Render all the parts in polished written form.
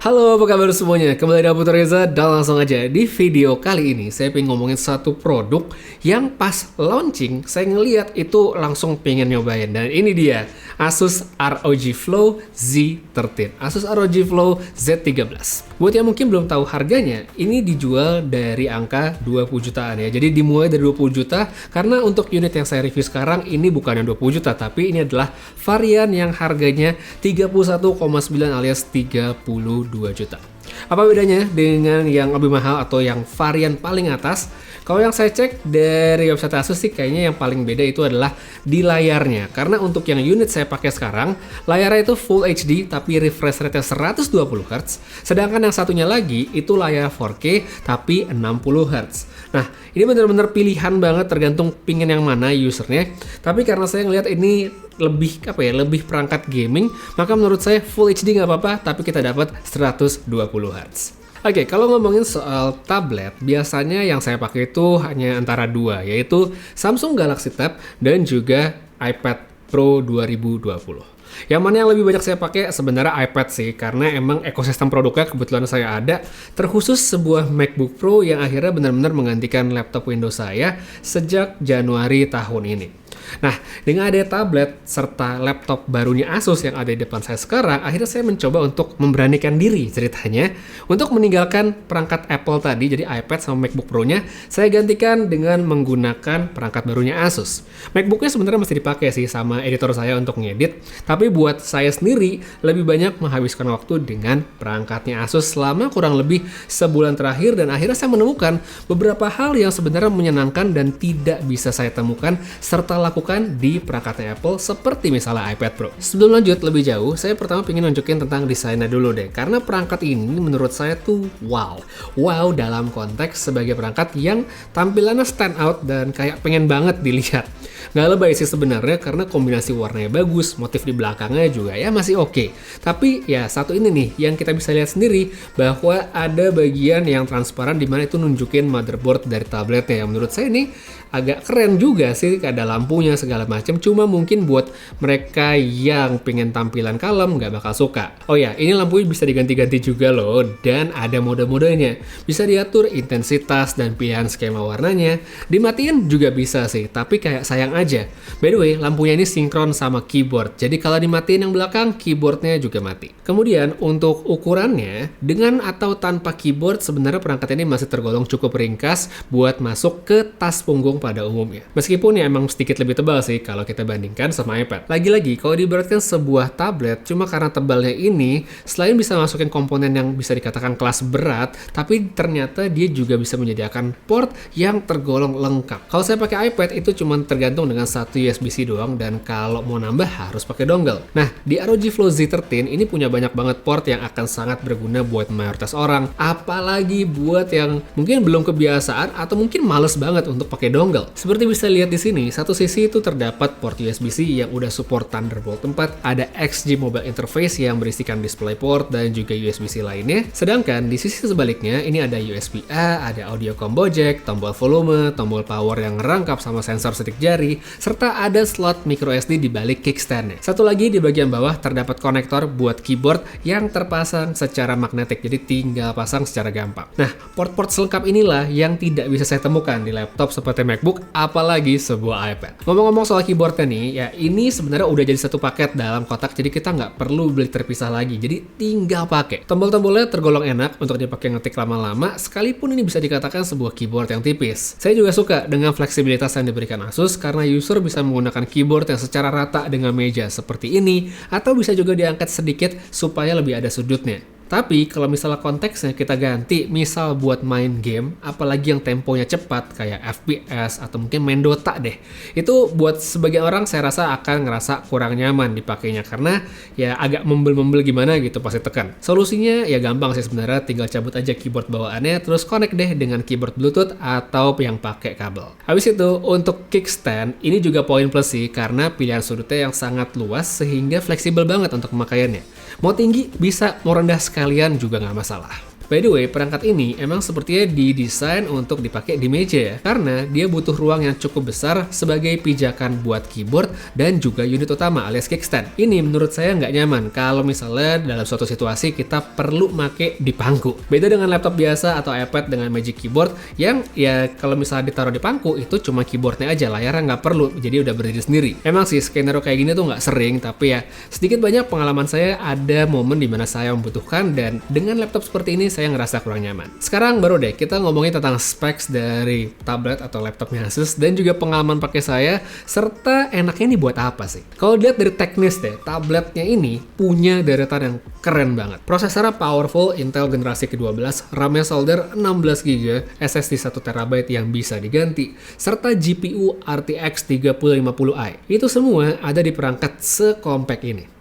Halo, apa kabar semuanya? Kembali dengan Putra Reza dan langsung aja di video kali ini saya pengen ngomongin satu produk yang pas launching saya ngeliat itu langsung pengen nyobain, dan ini dia Asus ROG Flow Z13. Asus ROG Flow Z13. Buat yang mungkin belum tahu harganya, ini dijual dari angka 20 jutaan ya. Jadi dimulai dari 20 juta karena untuk unit yang saya review sekarang ini bukan yang 20 juta, tapi ini adalah varian yang harganya 31,9 alias 32 juta. Apa bedanya dengan yang lebih mahal atau yang varian paling atas? Kalau yang saya cek dari website Asus sih kayaknya yang paling beda itu adalah di layarnya. Karena untuk yang unit saya pakai sekarang, layarnya itu Full HD tapi refresh rate-nya 120 Hz. Sedangkan yang satunya lagi itu layar 4K tapi 60 Hz. Nah, ini benar-benar pilihan banget tergantung pingin yang mana usernya. Tapi karena saya ngelihat ini lebih lebih perangkat gaming, maka menurut saya Full HD nggak apa-apa, tapi kita dapat 120 Hz. Oke, kalau ngomongin soal tablet, biasanya yang saya pakai itu hanya antara dua, yaitu Samsung Galaxy Tab dan juga iPad Pro 2020. Yang mana yang lebih banyak saya pakai sebenarnya iPad sih, karena emang ekosistem produknya kebetulan saya ada, terkhusus sebuah MacBook Pro yang akhirnya benar-benar menggantikan laptop Windows saya sejak Januari tahun ini. Nah, dengan ada tablet serta laptop barunya Asus yang ada di depan saya sekarang, akhirnya saya mencoba untuk memberanikan diri ceritanya untuk meninggalkan perangkat Apple tadi, jadi iPad sama MacBook Pro-nya, saya gantikan dengan menggunakan perangkat barunya Asus. MacBook-nya sebenarnya masih dipakai sih sama editor saya untuk ngedit, tapi buat saya sendiri lebih banyak menghabiskan waktu dengan perangkatnya Asus selama kurang lebih sebulan terakhir, dan akhirnya saya menemukan beberapa hal yang sebenarnya menyenangkan dan tidak bisa saya temukan serta lakukan di perangkatnya Apple seperti misalnya iPad Pro. Sebelum lanjut lebih jauh, saya pertama pengen nunjukin tentang desainnya dulu deh, karena perangkat ini menurut saya tuh wow dalam konteks sebagai perangkat yang tampilannya stand out dan kayak pengen banget dilihat. Nggak lebay sih sebenarnya karena kombinasi warnanya bagus, motif di belakangnya juga ya masih oke. Tapi ya satu ini nih yang kita bisa lihat sendiri, bahwa ada bagian yang transparan di mana itu nunjukin motherboard dari tabletnya, yang menurut saya ini agak keren juga sih, ada lampunya segala macam. Cuma mungkin buat mereka yang pengen tampilan kalem nggak bakal suka. Oh ya, ini lampunya bisa diganti-ganti juga loh, dan ada mode-modenya. Bisa diatur intensitas dan pilihan skema warnanya. Dimatiin juga bisa sih, tapi kayak sayang aja. By the way, lampunya ini sinkron sama keyboard, jadi kalau dimatiin yang belakang, keyboardnya juga mati. Kemudian untuk ukurannya, dengan atau tanpa keyboard, sebenarnya perangkat ini masih tergolong cukup ringkas buat masuk ke tas punggung pada umumnya. Meskipun ya emang sedikit lebih tebal sih kalau kita bandingkan sama iPad. Lagi-lagi kalau diibaratkan sebuah tablet, cuma karena tebalnya ini, selain bisa masukin komponen yang bisa dikatakan kelas berat, tapi ternyata dia juga bisa menyediakan port yang tergolong lengkap. Kalau saya pakai iPad itu cuma tergantung dengan satu USB-C doang, dan kalau mau nambah harus pakai dongle. Nah, di ROG Flow Z13 ini punya banyak banget port yang akan sangat berguna buat mayoritas orang, apalagi buat yang mungkin belum kebiasaan atau mungkin males banget untuk pakai dongle. Seperti bisa lihat di sini, satu sisi itu terdapat port USB-C yang udah support Thunderbolt 4, ada XG Mobile Interface yang berisikan DisplayPort dan juga USB-C lainnya. Sedangkan di sisi sebaliknya, ini ada USB-A, ada audio combo jack, tombol volume, tombol power yang rangkap sama sensor sidik jari, serta ada slot microSD di balik kickstand-nya. Satu lagi di bagian bawah terdapat konektor buat keyboard yang terpasang secara magnetik, jadi tinggal pasang secara gampang. Nah, port-port selengkap inilah yang tidak bisa saya temukan di laptop seperti MacBook, apalagi sebuah iPad. Ngomong-ngomong soal keyboardnya nih, ya ini sebenarnya udah jadi satu paket dalam kotak, jadi kita nggak perlu beli terpisah lagi, jadi tinggal pakai. Tombol-tombolnya tergolong enak untuk dipakai ngetik lama-lama, sekalipun ini bisa dikatakan sebuah keyboard yang tipis. Saya juga suka dengan fleksibilitas yang diberikan Asus, karena user bisa menggunakan keyboard yang secara rata dengan meja seperti ini, atau bisa juga diangkat sedikit supaya lebih ada sudutnya. Tapi kalau misalnya konteksnya kita ganti, misal buat main game, apalagi yang temponya cepat kayak FPS atau mungkin main Dota deh, itu buat sebagian orang saya rasa akan ngerasa kurang nyaman dipakainya karena ya agak membel-membel gimana gitu pas ditekan. Solusinya ya gampang sih sebenarnya, tinggal cabut aja keyboard bawaannya terus connect deh dengan keyboard Bluetooth atau yang pakai kabel. Habis itu untuk kickstand ini juga poin plus sih, karena pilihan sudutnya yang sangat luas sehingga fleksibel banget untuk pemakaiannya. Mau tinggi bisa, mau rendah sekalian juga nggak masalah. By the way, perangkat ini emang sepertinya didesain untuk dipakai di meja ya, karena dia butuh ruang yang cukup besar sebagai pijakan buat keyboard dan juga unit utama alias kickstand. Ini menurut saya nggak nyaman kalau misalnya dalam suatu situasi kita perlu make di pangku. Beda dengan laptop biasa atau iPad dengan Magic Keyboard yang ya kalau misalnya ditaruh di pangku itu cuma keyboardnya aja, layarnya nggak perlu, jadi udah berdiri sendiri. Emang sih skenario kayak gini tuh nggak sering, tapi ya sedikit banyak pengalaman saya ada momen dimana saya membutuhkan dan dengan laptop seperti ini saya ngerasa kurang nyaman. Sekarang baru deh kita ngomongin tentang specs dari tablet atau laptopnya Asus dan juga pengalaman pakai saya serta enaknya ini buat apa sih. Kalau dilihat dari teknis deh, tabletnya ini punya deretan yang keren banget. Prosesornya powerful Intel generasi ke-12, RAM-nya solder 16GB, SSD 1TB yang bisa diganti, serta GPU RTX 3050i. Itu semua ada di perangkat sekompak ini.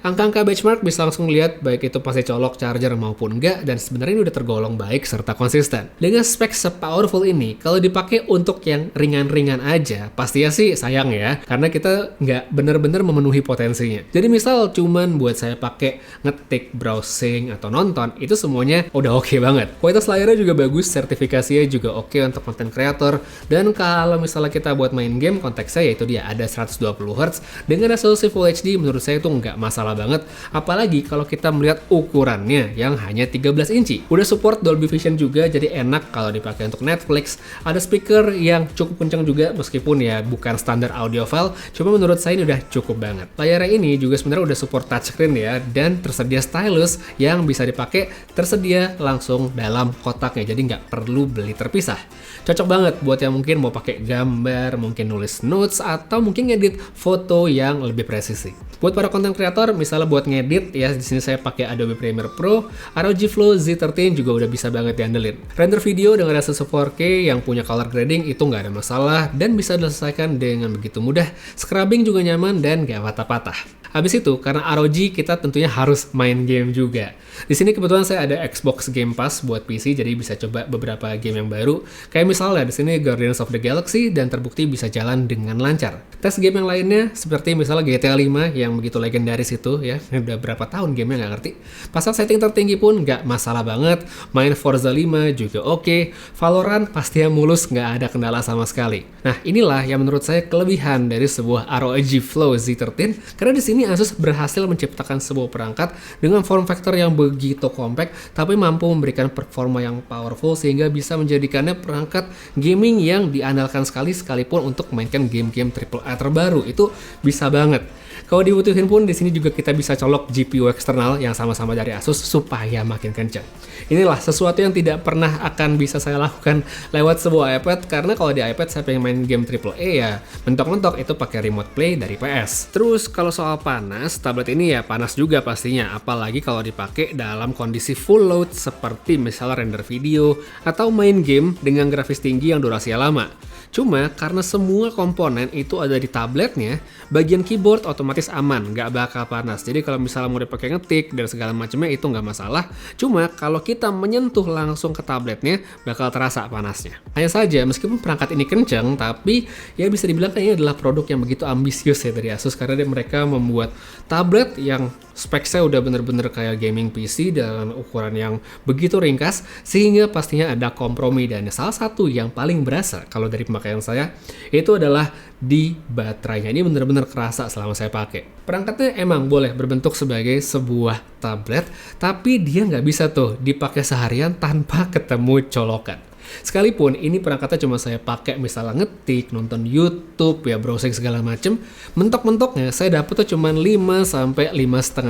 Angka-angka benchmark bisa langsung lihat baik itu pasti colok charger maupun enggak, dan sebenarnya ini udah tergolong baik serta konsisten. Dengan spek se-powerful ini, kalau dipakai untuk yang ringan-ringan aja, pastinya sih sayang ya, karena kita nggak bener-bener memenuhi potensinya. Jadi misal cuman buat saya pakai ngetik, browsing, atau nonton, itu semuanya udah oke banget. Kualitas layarnya juga bagus, sertifikasinya juga oke untuk konten kreator, dan kalau misalnya kita buat main game, konteksnya yaitu dia ada 120Hz, dengan resolusi Full HD menurut saya itu nggak masalah banget, apalagi kalau kita melihat ukurannya yang hanya 13 inci. Udah support Dolby Vision juga, jadi enak kalau dipakai untuk Netflix. Ada speaker yang cukup kencang juga, meskipun ya bukan standar audiophile, cuma menurut saya ini udah cukup banget. Layarnya ini juga sebenarnya udah support touchscreen ya, dan tersedia stylus yang bisa dipakai tersedia langsung dalam kotaknya, jadi nggak perlu beli terpisah. Cocok banget buat yang mungkin mau pakai gambar, mungkin nulis notes, atau mungkin ngedit foto yang lebih presisi. Buat para konten kreator, misalnya buat ngedit ya, di sini saya pakai Adobe Premiere Pro, ROG Flow Z13 juga udah bisa banget diandelin. Render video dengan resolusi 4K yang punya color grading itu nggak ada masalah dan bisa diselesaikan dengan begitu mudah. Scrubbing juga nyaman dan nggak patah-patah. Habis itu, karena ROG kita tentunya harus main game juga. Di sini kebetulan saya ada Xbox Game Pass buat PC, jadi bisa coba beberapa game yang baru. Kayak misalnya di sini Guardians of the Galaxy dan terbukti bisa jalan dengan lancar. Tes game yang lainnya seperti misalnya GTA 5 yang begitu legendaris itu ya, udah berapa tahun gamenya nggak ngerti. Pasang setting tertinggi pun nggak masalah banget. Main Forza 5 juga oke. Valorant pastinya mulus, nggak ada kendala sama sekali. Nah inilah yang menurut saya kelebihan dari sebuah ROG Flow Z13, karena di sini Asus berhasil menciptakan sebuah perangkat dengan form factor yang begitu kompak, tapi mampu memberikan performa yang powerful sehingga bisa menjadikannya perangkat gaming yang diandalkan sekali sekalipun untuk mainkan game-game AAA terbaru. Itu bisa banget. Kalau dibutuhin pun di sini juga kita bisa colok GPU eksternal yang sama-sama dari Asus supaya makin kencang. Inilah sesuatu yang tidak pernah akan bisa saya lakukan lewat sebuah iPad, karena kalau di iPad saya pengen main game AAA ya mentok-mentok itu pakai remote play dari PS. Terus kalau soal panas, tablet ini ya panas juga pastinya, apalagi kalau dipakai dalam kondisi full load seperti misalnya render video atau main game dengan grafis tinggi yang durasinya lama. Cuma karena semua komponen itu ada di tabletnya, bagian keyboard otomatis aman, nggak bakal panas. Jadi kalau misalnya mau dipakai ngetik dan segala macamnya itu nggak masalah. Cuma kalau kita menyentuh langsung ke tabletnya, bakal terasa panasnya. Hanya saja meskipun perangkat ini kencang, tapi ya bisa dibilang ini adalah produk yang begitu ambisius ya dari Asus, karena mereka membuat tablet yang speknya udah bener-bener kayak gaming PC dengan ukuran yang begitu ringkas, sehingga pastinya ada kompromi. Dan salah satu yang paling berasa kalau dari pemakaian saya itu adalah di baterainya. Ini bener-bener kerasa selama saya pakai. Perangkatnya emang boleh berbentuk sebagai sebuah tablet, tapi dia nggak bisa tuh dipakai seharian tanpa ketemu colokan. Sekalipun ini perangkatnya cuma saya pakai misalnya ngetik, nonton YouTube, ya browsing segala macem, mentok-mentoknya saya dapet tuh cuma 5-5,5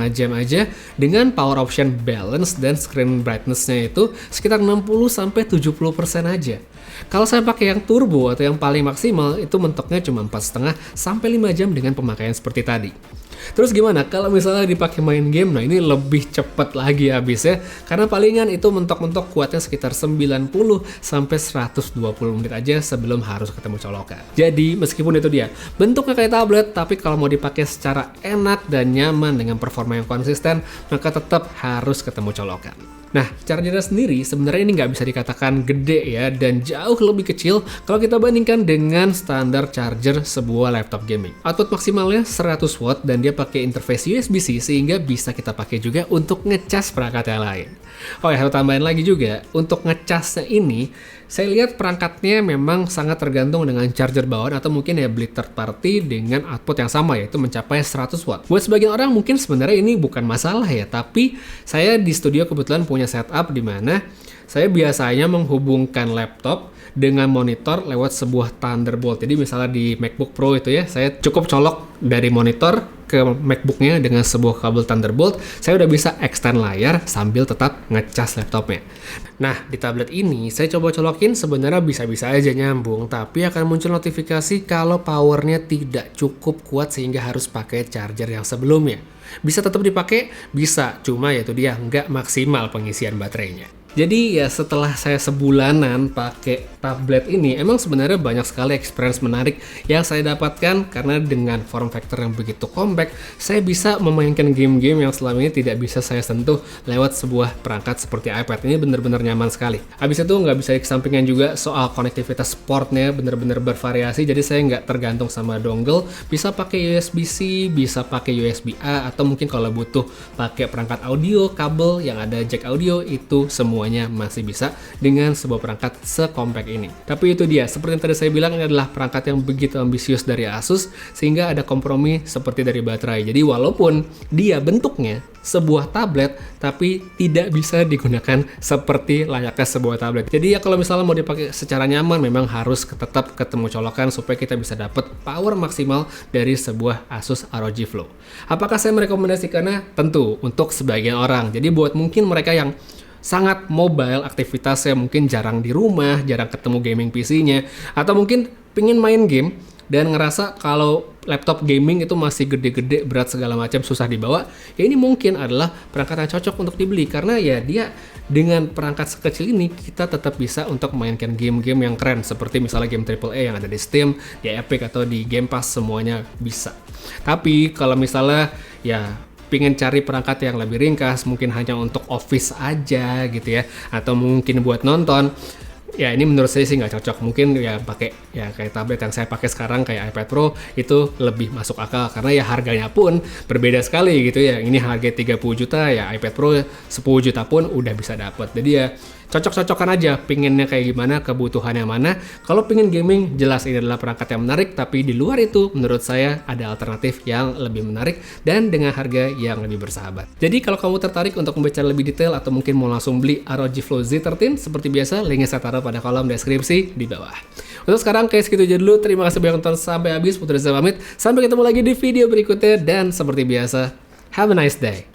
jam aja dengan power option balance dan screen brightness-nya itu sekitar 60-70% aja. Kalau saya pakai yang turbo atau yang paling maksimal itu mentoknya cuma 4,5-5 jam dengan pemakaian seperti tadi. Terus gimana kalau misalnya dipakai main game? Nah ini lebih cepat lagi habisnya, karena palingan itu mentok-mentok kuatnya sekitar 90-120 menit aja sebelum harus ketemu colokan. Jadi meskipun itu dia bentuknya kayak tablet, tapi kalau mau dipakai secara enak dan nyaman dengan performa yang konsisten, maka tetap harus ketemu colokan. Nah, chargernya sendiri sebenarnya ini nggak bisa dikatakan gede ya, dan jauh lebih kecil kalau kita bandingkan dengan standar charger sebuah laptop gaming. Output maksimalnya 100 watt dan dia pakai interface USB-C sehingga bisa kita pakai juga untuk ngecas perangkat yang lain. Oh ya, satu tambahan lagi juga, untuk ngecasnya ini, saya lihat perangkatnya memang sangat tergantung dengan charger bawaan atau mungkin ya beli third party dengan output yang sama, yaitu mencapai 100 watt. Buat sebagian orang mungkin sebenarnya ini bukan masalah ya, tapi saya di studio kebetulan punya setup di mana saya biasanya menghubungkan laptop dengan monitor lewat sebuah Thunderbolt. Jadi misalnya di MacBook Pro itu ya, saya cukup colok dari monitor ke MacBooknya dengan sebuah kabel Thunderbolt, saya udah bisa extend layar sambil tetap ngecas laptopnya. Nah, di tablet ini saya coba colokin sebenarnya bisa-bisa aja nyambung, tapi akan muncul notifikasi kalau powernya tidak cukup kuat sehingga harus pakai charger yang sebelumnya. Bisa tetap dipakai? Bisa, cuma ya itu dia, nggak maksimal pengisian baterainya. Jadi ya setelah saya sebulanan pakai tablet ini, emang sebenarnya banyak sekali experience menarik yang saya dapatkan karena dengan form factor yang begitu compact, saya bisa memainkan game-game yang selama ini tidak bisa saya sentuh lewat sebuah perangkat seperti iPad. Ini bener-bener nyaman sekali. Habis itu nggak bisa dikesampingkan juga soal konektivitas portnya, bener-bener bervariasi, jadi saya nggak tergantung sama dongle, bisa pakai USB-C, bisa pakai USB-A, atau mungkin kalau butuh pakai perangkat audio, kabel yang ada jack audio, itu semuanya masih bisa dengan sebuah perangkat sekompak ini. Tapi itu dia, seperti yang tadi saya bilang, ini adalah perangkat yang begitu ambisius dari Asus sehingga ada kompromi seperti dari baterai. Jadi walaupun dia bentuknya sebuah tablet, tapi tidak bisa digunakan seperti layaknya sebuah tablet. Jadi ya kalau misalnya mau dipakai secara nyaman, memang harus tetap ketemu colokan supaya kita bisa dapat power maksimal dari sebuah Asus ROG Flow. Apakah saya merekomendasikannya? Tentu untuk sebagian orang. Jadi buat mungkin mereka yang sangat mobile, aktivitasnya mungkin jarang di rumah, jarang ketemu gaming PC-nya, atau mungkin pengen main game dan ngerasa kalau laptop gaming itu masih gede-gede, berat segala macam, susah dibawa, ya ini mungkin adalah perangkat yang cocok untuk dibeli karena ya dia dengan perangkat sekecil ini kita tetap bisa untuk mainkan game-game yang keren seperti misalnya game AAA yang ada di Steam, di Epic atau di Game Pass, semuanya bisa. Tapi kalau misalnya ya pengen cari perangkat yang lebih ringkas, mungkin hanya untuk office aja gitu ya, atau mungkin buat nonton, ya ini menurut saya sih nggak cocok. Mungkin ya pakai ya kayak tablet yang saya pakai sekarang kayak iPad Pro itu lebih masuk akal karena ya harganya pun berbeda sekali gitu ya. Ini harga 30 juta, ya iPad Pro 10 juta pun udah bisa dapat. Jadi ya cocok-cocokan aja, pinginnya kayak gimana, kebutuhannya mana. Kalau pingin gaming, jelas ini adalah perangkat yang menarik, tapi di luar itu menurut saya ada alternatif yang lebih menarik dan dengan harga yang lebih bersahabat. Jadi kalau kamu tertarik untuk membaca lebih detail atau mungkin mau langsung beli ROG Flow Z13, seperti biasa linknya saya taruh pada kolom deskripsi di bawah. Untuk sekarang kayak segitu aja dulu, terima kasih banyak nonton sampai habis. Putri Reza pamit, sampai ketemu lagi di video berikutnya, dan seperti biasa, have a nice day.